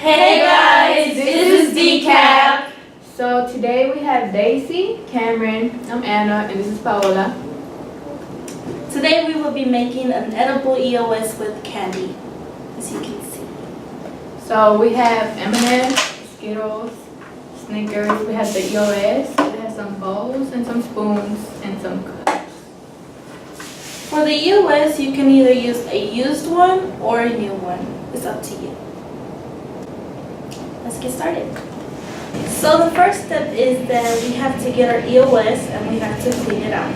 Hey guys, this is Decaf. So today we have Daisy, Cameron, I'm Anna, and this is Paola. Today we will be making an edible EOS with candy, as you can see. So we have M&M's, Skittles, Snickers, we have the EOS, we have some bowls and some spoons and some cups. For the EOS, you can either use a used one or a new one. It's up to you. Let's get started. So the first step is that we have to get our EOS and we have to clean it out.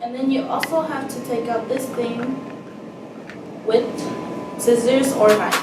And then you also have to take out this thing with scissors or knife.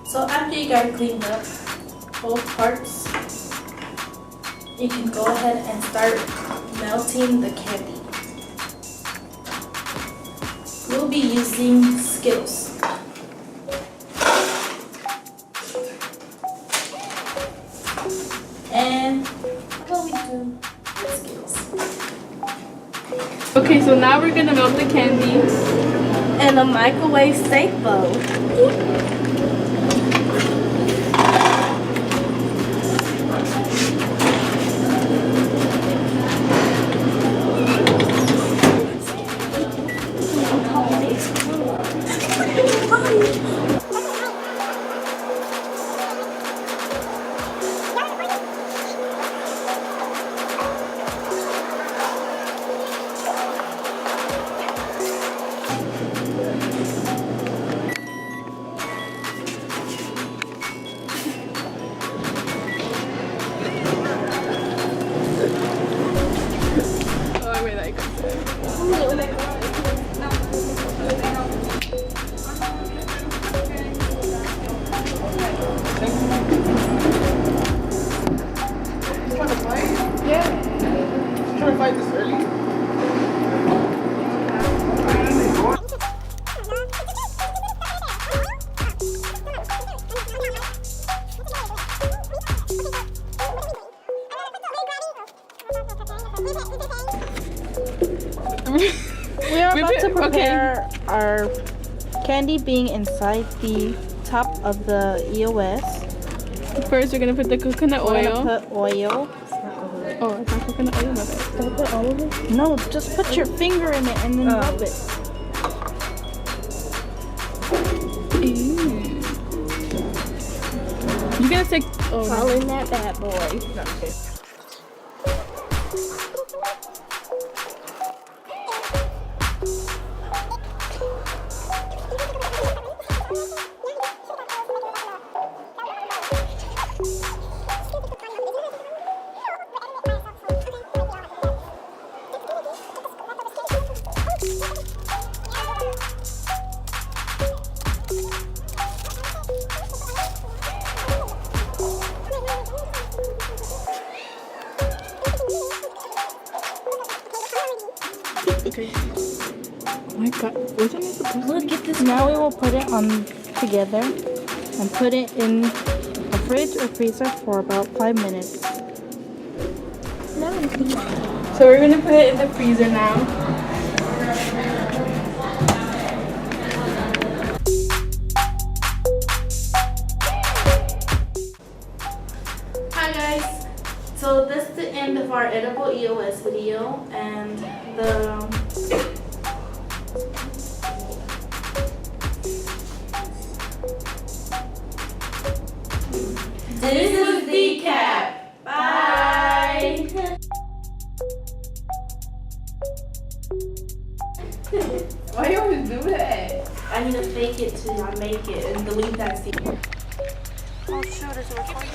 So after you got cleaned up both parts, you can go ahead and start melting the candy. We'll be using Skittles. And what will we do with Skittles? Okay, so now we're gonna melt the candy. In a microwave safe bowl. We are about to prepare our candy being inside the top of the EOS. First, we're gonna put the coconut We're oil. gonna put oil. Oh, it's not coconut oil, my bad. Did I put all of it? No, just put your finger in it and then rub it. You gotta take. Oh, All in that bad boy. okay. Oh my god, wasn't it supposed to? Look at this. Now we will put it on together and put it in the fridge or freezer for about 5 minutes. So we're gonna put it in the freezer now. Hi guys, so that's the end of our edible EOS video, and this is the recap. Bye. Why you always do that? I need to fake it till I make it and delete that scene. Oh shoot, it's recording.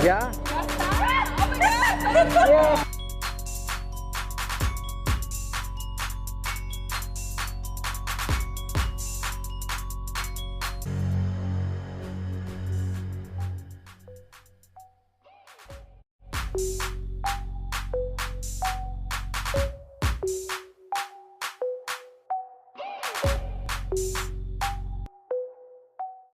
Yeah? Yeah.